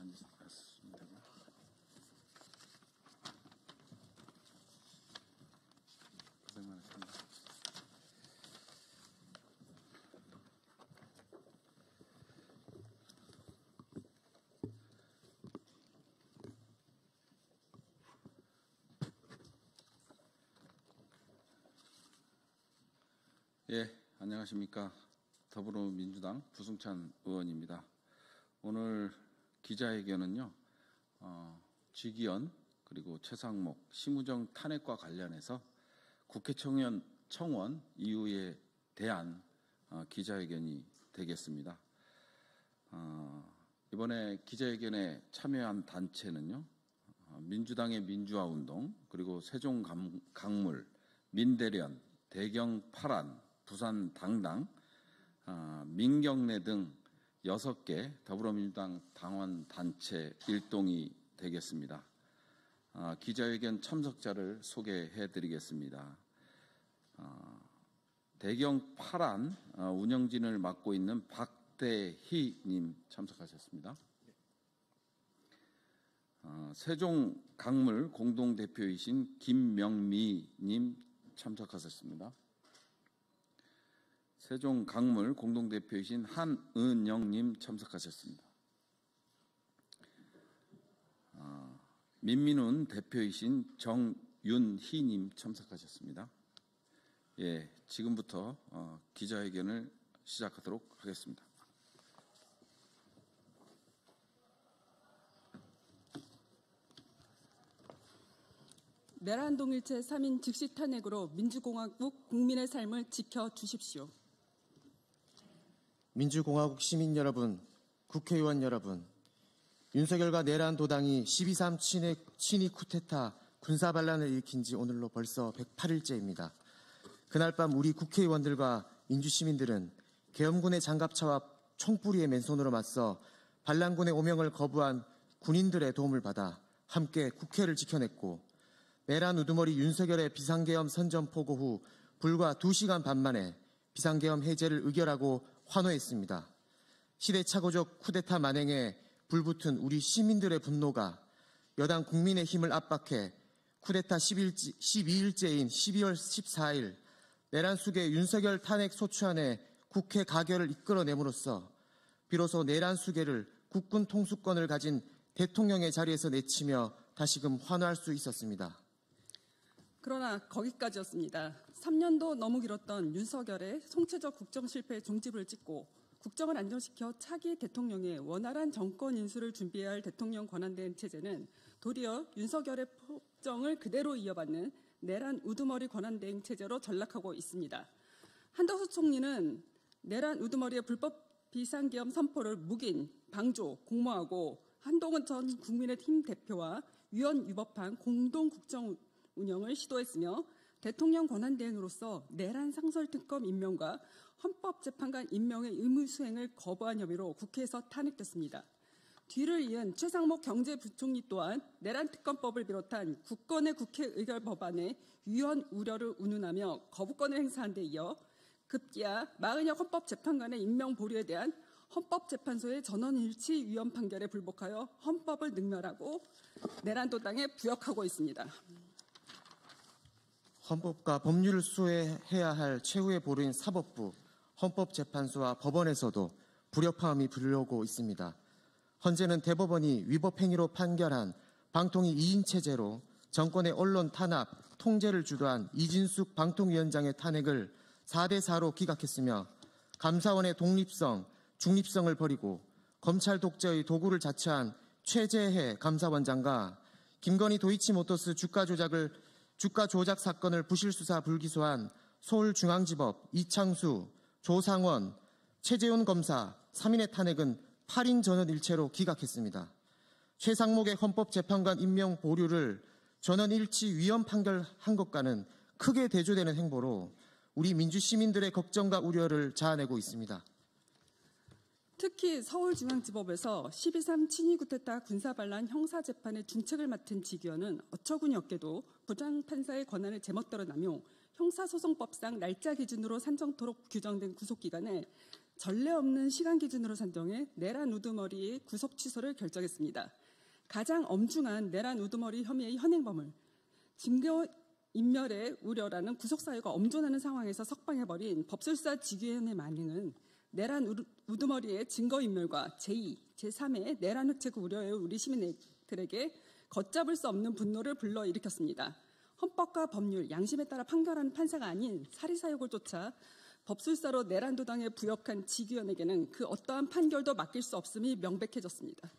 앉으셨습니다. 고생 많으십니다. 예, 안녕하십니까. 더불어민주당 부승찬 의원입니다. 오늘 기자회견은요, 지기현 그리고 최상목 심우정 탄핵과 관련해서 국회 청원 이후에 대한 기자회견이 되겠습니다. 이번에 기자회견에 참여한 단체는요, 민주당의 민주화운동, 그리고 세종강물, 민대련, 대경 파란, 부산 당당, 민경래 등 6개 더불어민주당 당원 단체 일동이 되겠습니다. 기자회견 참석자를 소개해 드리겠습니다. 대경 파란 운영진을 맡고 있는 박대희님 참석하셨습니다. 세종 강물 공동대표이신 김명미님 참석하셨습니다. 세종 강물 공동대표이신 한은영님 참석하셨습니다. 민민훈 대표이신 정윤희님 참석하셨습니다. 예, 지금부터 기자회견을 시작하도록 하겠습니다. 내란 동일체 3인 즉시 탄핵으로 민주공화국 국민의 삶을 지켜주십시오. 민주공화국 시민 여러분, 국회의원 여러분, 윤석열과 내란 도당이 12.3 친위 쿠데타 군사반란을 일으킨 지 오늘로 벌써 108일째입니다. 그날 밤 우리 국회의원들과 민주시민들은 계엄군의 장갑차와 총뿌리의 맨손으로 맞서 반란군의 오명을 거부한 군인들의 도움을 받아 함께 국회를 지켜냈고, 내란 우두머리 윤석열의 비상계엄 선전포고 후 불과 2시간 반 만에 비상계엄 해제를 의결하고 환호했습니다. 시대착오적 쿠데타 만행에 불붙은 우리 시민들의 분노가 여당 국민의힘을 압박해 쿠데타 12일째인 12월 14일 내란 수계 윤석열 탄핵 소추안에 국회 가결을 이끌어냄으로써 비로소 내란 수계를 국군 통수권을 가진 대통령의 자리에서 내치며 다시금 환호할 수 있었습니다. 그러나 거기까지였습니다. 3년도 너무 길었던 윤석열의 총체적 국정 실패 종집을 찍고 국정을 안정시켜 차기 대통령의 원활한 정권 인수를 준비해야 할 대통령 권한대행 체제는 도리어 윤석열의 폭정을 그대로 이어받는 내란 우두머리 권한대행 체제로 전락하고 있습니다. 한덕수 총리는 내란 우두머리의 불법 비상계엄 선포를 묵인, 방조, 공모하고 한동훈 전 국민의힘 대표와 위헌위법한 공동국정 운영을 시도했으며 대통령 권한대행으로서 내란 상설특검 임명과 헌법재판관 임명의 의무 수행을 거부한 혐의로 국회에서 탄핵됐습니다. 뒤를 이은 최상목 경제부총리 또한 내란 특검법을 비롯한 국권의 국회 의결 법안에 위헌 우려를 운운하며 거부권을 행사한 데 이어 급기야 마은혁 헌법재판관의 임명 보류에 대한 헌법재판소의 전원일치 위헌 판결에 불복하여 헌법을 능멸하고 내란 도당에 부역하고 있습니다. 헌법과 법률을 수호해야 할 최후의 보루인 사법부, 헌법재판소와 법원에서도 불협화음이 불려오고 있습니다. 헌재는 대법원이 위법행위로 판결한 방통위 2인 체제로 정권의 언론 탄압, 통제를 주도한 이진숙 방통위원장의 탄핵을 4대4로 기각했으며 감사원의 독립성, 중립성을 버리고 검찰 독재의 도구를 자처한 최재해 감사원장과 김건희 도이치모터스 주가 조작 사건을 부실수사 불기소한 서울중앙지법 이창수, 조상원, 최재훈 검사 3인의 탄핵은 8인 전원일체로 기각했습니다. 최상목의 헌법재판관 임명 보류를 전원일치 위헌 판결한 것과는 크게 대조되는 행보로 우리 민주시민들의 걱정과 우려를 자아내고 있습니다. 특히 서울중앙지법에서 12.3 친위 쿠데타 군사반란 형사재판의 중책을 맡은 지기현은 어처구니 없게도 부장판사의 권한을 제멋대로 남용, 형사소송법상 날짜 기준으로 산정토록 규정된 구속기간에 전례 없는 시간 기준으로 산정해 내란 우두머리의 구속 취소를 결정했습니다. 가장 엄중한 내란 우두머리 혐의의 현행범을 증거 인멸의 우려라는 구속사유가 엄존하는 상황에서 석방해버린 법술사 직위원의 만행은 내란 우두머리의 증거인멸과 제2, 제3의 내란 획책 우려의 우리 시민들에게 걷잡을 수 없는 분노를 불러일으켰습니다. 헌법과 법률, 양심에 따라 판결하는 판사가 아닌 사리사욕을 쫓아 법술사로 내란 도당에 부역한 직위원에게는 그 어떠한 판결도 맡길 수 없음이 명백해졌습니다.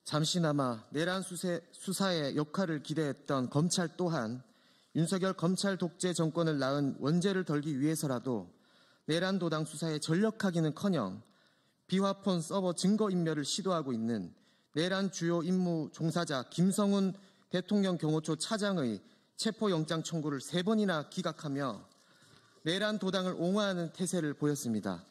잠시나마 내란 수사의 역할을 기대했던 검찰 또한 윤석열 검찰 독재 정권을 낳은 원죄를 덜기 위해서라도 내란 도당 수사에 전력하기는커녕 비화폰 서버 증거인멸을 시도하고 있는 내란 주요 임무 종사자 김성훈 대통령 경호처 차장의 체포영장 청구를 3번이나 기각하며 내란 도당을 옹호하는 태세를 보였습니다.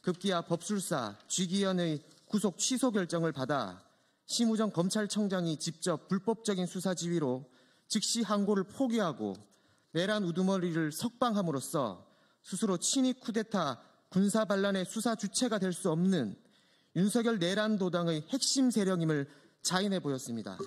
급기야 법술사 쥐기현의 구속 취소 결정을 받아 심우정 검찰청장이 직접 불법적인 수사 지휘로 즉시 항고를 포기하고 내란 우두머리를 석방함으로써 스스로 친위 쿠데타 군사 반란의 수사 주체가 될 수 없는 윤석열 내란 도당의 핵심 세력임을 자인해 보였습니다.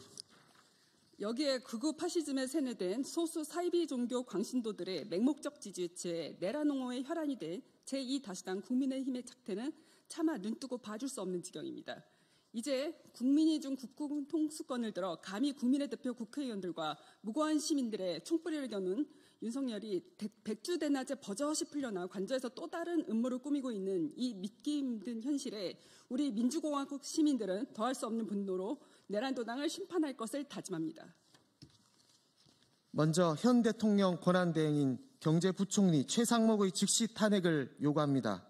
여기에 극우 파시즘에 세뇌된 소수 사이비 종교 광신도들의 맹목적 지지체에 내란 옹호의 혈안이 된 제2다수당 국민의힘의 작태는 차마 눈뜨고 봐줄 수 없는 지경입니다. 이제 국민이 준 국군 통수권을 들어 감히 국민의 대표 국회의원들과 무고한 시민들의 총뿌리를 겨눈 윤석열이 백주대낮에 버젓이 풀려나 관저에서 또 다른 음모를 꾸미고 있는 이 믿기 힘든 현실에 우리 민주공화국 시민들은 더할 수 없는 분노로 내란 도당을 심판할 것을 다짐합니다. 먼저 현 대통령 권한대행인 경제부총리 최상목의 즉시 탄핵을 요구합니다.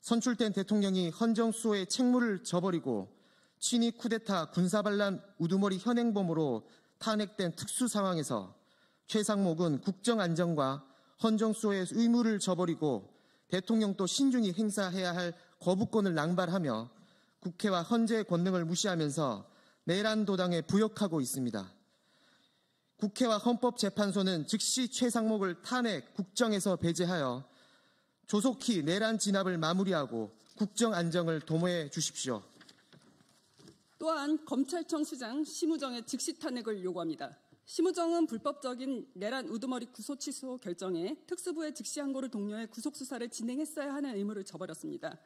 선출된 대통령이 헌정수호의 책무를 저버리고 친위 쿠데타 군사반란 우두머리 현행범으로 탄핵된 특수 상황에서 최상목은 국정안정과 헌정수호의 의무를 저버리고 대통령도 신중히 행사해야 할 거부권을 낭발하며 국회와 헌재의 권능을 무시하면서 내란 도당에 부역하고 있습니다. 국회와 헌법재판소는 즉시 최상목을 탄핵, 국정에서 배제하여 조속히 내란 진압을 마무리하고 국정 안정을 도모해 주십시오. 또한 검찰청 수장 심우정의 즉시 탄핵을 요구합니다. 심우정은 불법적인 내란 우두머리 구속 취소 결정에 특수부의 즉시 항고를 독려해 구속 수사를 진행했어야 하는 의무를 저버렸습니다.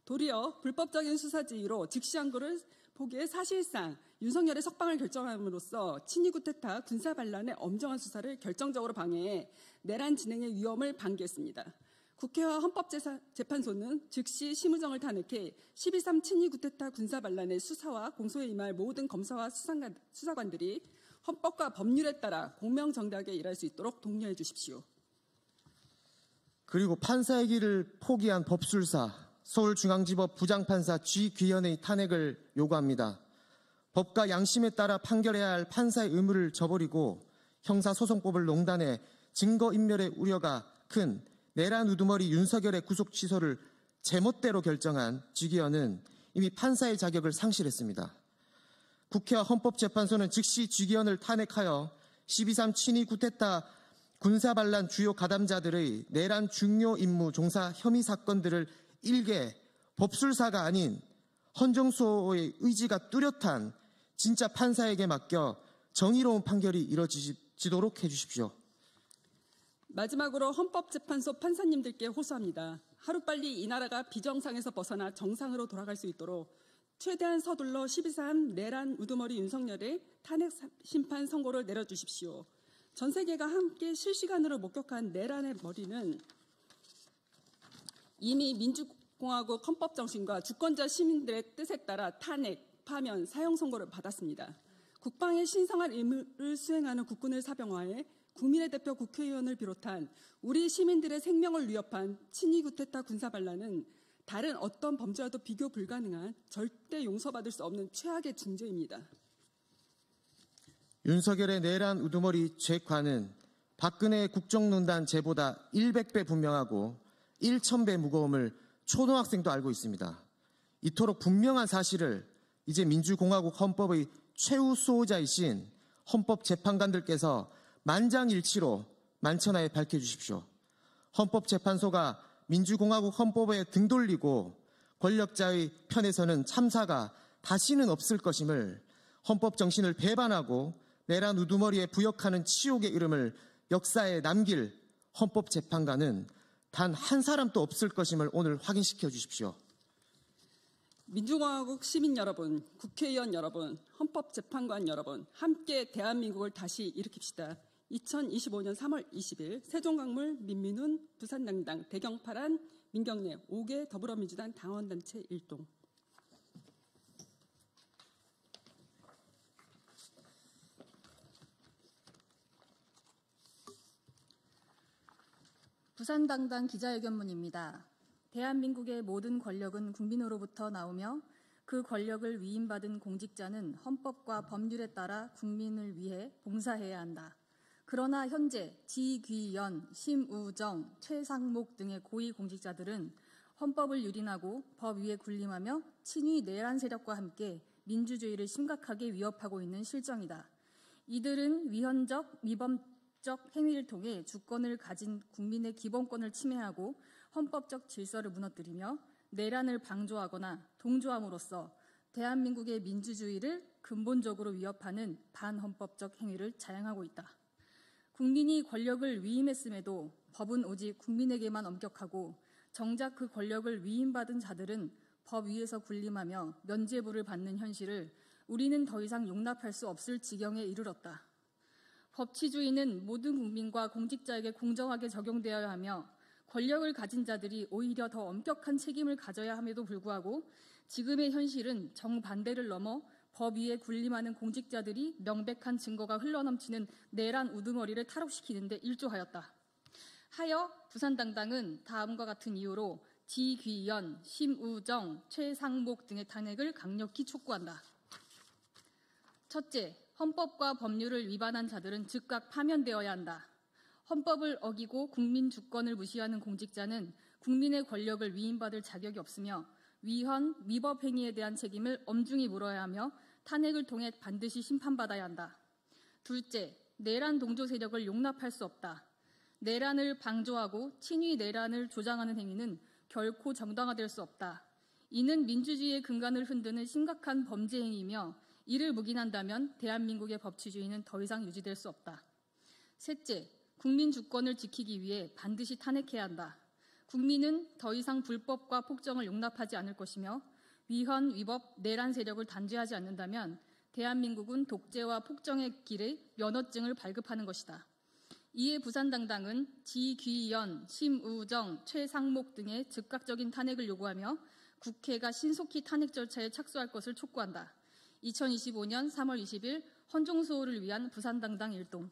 도리어 불법적인 수사 지휘로 즉시 항고를 포기해 사실상 윤석열의 석방을 결정함으로써 친위 쿠데타 군사 반란의 엄정한 수사를 결정적으로 방해해 내란 진행의 위험을 방기했습니다. 국회와 헌법재판소는 즉시 심우정을 탄핵해 12.3 친위 쿠데타 군사 반란의 수사와 공소에 임할 모든 검사와 수사관들이 헌법과 법률에 따라 공명정대하게 일할 수 있도록 독려해 주십시오. 그리고 판사의 길을 포기한 법술사 서울중앙지법 부장판사 쥐귀현의 탄핵을 요구합니다. 법과 양심에 따라 판결해야 할 판사의 의무를 저버리고 형사소송법을 농단해 증거인멸의 우려가 큰 내란 우두머리 윤석열의 구속 취소를 제멋대로 결정한 쥐귀현은 이미 판사의 자격을 상실했습니다. 국회와 헌법재판소는 즉시 쥐귀현을 탄핵하여 12.3 친위 쿠데타 군사반란 주요 가담자들의 내란 중요 임무 종사 혐의 사건들을 일개 법술사가 아닌 헌정수호의 의지가 뚜렷한 진짜 판사에게 맡겨 정의로운 판결이 이뤄지도록 해주십시오. 마지막으로 헌법재판소 판사님들께 호소합니다. 하루빨리 이 나라가 비정상에서 벗어나 정상으로 돌아갈 수 있도록 최대한 서둘러 12.3 내란 우두머리 윤석열의 탄핵 심판 선고를 내려주십시오. 전 세계가 함께 실시간으로 목격한 내란의 머리는 이미 민주공화국 헌법 정신과 주권자 시민들의 뜻에 따라 탄핵, 파면, 사형 선고를 받았습니다. 국방의 신성한 의무를 수행하는 국군을 사병화해 국민의 대표 국회의원을 비롯한 우리 시민들의 생명을 위협한 친위 쿠데타 군사 반란은 다른 어떤 범죄와도 비교 불가능한 절대 용서받을 수 없는 최악의 중죄입니다. 윤석열의 내란 우두머리 죄과는 박근혜의 국정농단 죄보다 100배 분명하고 1000배 무거움을 초등학생도 알고 있습니다. 이토록 분명한 사실을 이제 민주공화국 헌법의 최후 수호자이신 헌법재판관들께서 만장일치로 만천하에 밝혀주십시오. 헌법재판소가 민주공화국 헌법에 등 돌리고 권력자의 편에서는 참사가 다시는 없을 것임을 헌법 정신을 배반하고 내란 우두머리에 부역하는 치욕의 이름을 역사에 남길 헌법재판관은 단 한 사람도 없을 것임을 오늘 확인시켜 주십시오. 민주공화국 시민 여러분, 국회의원 여러분, 헌법재판관 여러분, 함께 대한민국을 다시 일으킵시다. 2025년 3월 20일 세종강물 민민훈 부산당당 대경파란 민경래 5개 더불어민주당 당원단체 일동. 부산당당 기자회견문입니다. 대한민국의 모든 권력은 국민으로부터 나오며 그 권력을 위임받은 공직자는 헌법과 법률에 따라 국민을 위해 봉사해야 한다. 그러나 현재 지귀연, 심우정, 최상목 등의 고위 공직자들은 헌법을 유린하고 법 위에 군림하며 친위 내란 세력과 함께 민주주의를 심각하게 위협하고 있는 실정이다. 이들은 위헌적, 위법적 행위를 통해 주권을 가진 국민의 기본권을 침해하고 헌법적 질서를 무너뜨리며 내란을 방조하거나 동조함으로써 대한민국의 민주주의를 근본적으로 위협하는 반헌법적 행위를 자행하고 있다. 국민이 권력을 위임했음에도 법은 오직 국민에게만 엄격하고 정작 그 권력을 위임받은 자들은 법 위에서 군림하며 면죄부를 받는 현실을 우리는 더 이상 용납할 수 없을 지경에 이르렀다. 법치주의는 모든 국민과 공직자에게 공정하게 적용되어야 하며 권력을 가진 자들이 오히려 더 엄격한 책임을 가져야 함에도 불구하고 지금의 현실은 정반대를 넘어 법 위에 군림하는 공직자들이 명백한 증거가 흘러넘치는 내란 우두머리를 탈옥시키는 데 일조하였다. 하여 부산당당은 다음과 같은 이유로 지귀연, 심우정, 최상목 등의 탄핵을 강력히 촉구한다. 첫째, 헌법과 법률을 위반한 자들은 즉각 파면되어야 한다. 헌법을 어기고 국민 주권을 무시하는 공직자는 국민의 권력을 위임받을 자격이 없으며 위헌, 위법 행위에 대한 책임을 엄중히 물어야 하며 탄핵을 통해 반드시 심판받아야 한다. 둘째, 내란 동조 세력을 용납할 수 없다. 내란을 방조하고 친위 내란을 조장하는 행위는 결코 정당화될 수 없다. 이는 민주주의의 근간을 흔드는 심각한 범죄 행위이며 이를 묵인한다면 대한민국의 법치주의는 더 이상 유지될 수 없다. 셋째, 국민 주권을 지키기 위해 반드시 탄핵해야 한다. 국민은 더 이상 불법과 폭정을 용납하지 않을 것이며 위헌, 위법, 내란 세력을 단죄하지 않는다면 대한민국은 독재와 폭정의 길에 면허증을 발급하는 것이다. 이에 부산당당은 지귀연, 심우정, 최상목 등의 즉각적인 탄핵을 요구하며 국회가 신속히 탄핵 절차에 착수할 것을 촉구한다. 2025년 3월 20일 헌정수호를 위한 부산당당 일동.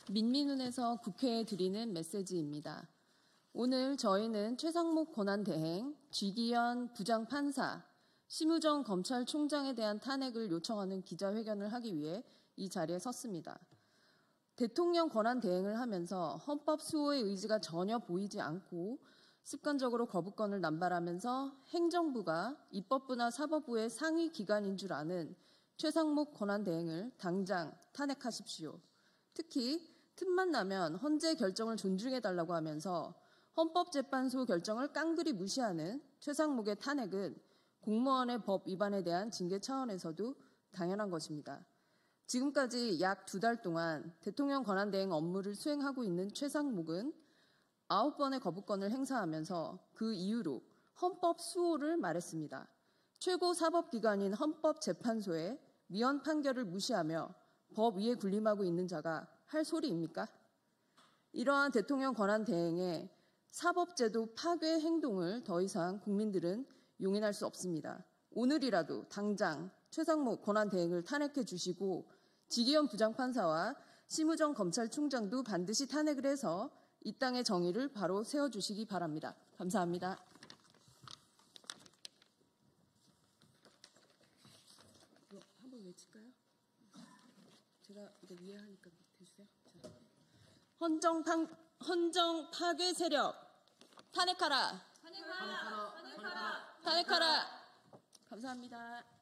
민민훈에서 국회에 드리는 메시지입니다. 오늘 저희는 최상목 권한대행, 쥐기현 부장판사, 심우정 검찰총장에 대한 탄핵을 요청하는 기자회견을 하기 위해 이 자리에 섰습니다. 대통령 권한대행을 하면서 헌법 수호의 의지가 전혀 보이지 않고 습관적으로 거부권을 남발하면서 행정부가 입법부나 사법부의 상위 기관인 줄 아는 최상목 권한대행을 당장 탄핵하십시오. 특히 틈만 나면 헌재 결정을 존중해달라고 하면서 헌법재판소 결정을 깡그리 무시하는 최상목의 탄핵은 공무원의 법 위반에 대한 징계 차원에서도 당연한 것입니다. 지금까지 약 2달 동안 대통령 권한대행 업무를 수행하고 있는 최상목은 9번의 거부권을 행사하면서 그 이유로 헌법 수호를 말했습니다. 최고 사법기관인 헌법재판소의 위헌 판결을 무시하며 법 위에 군림하고 있는 자가 할 소리입니까? 이러한 대통령 권한대행의 사법제도 파괴 행동을 더 이상 국민들은 용인할 수 없습니다. 오늘이라도 당장 최상목 권한대행을 탄핵해 주시고 지기현 부장판사와 심우정 검찰총장도 반드시 탄핵을 해서 이 땅의 정의를 바로 세워주시기 바랍니다. 감사합니다. 한번 외칠까요? 제가 이거 위에 하니까 해주세요. 헌정 파괴 세력 탄핵하라. 탄핵하라. 감사합니다.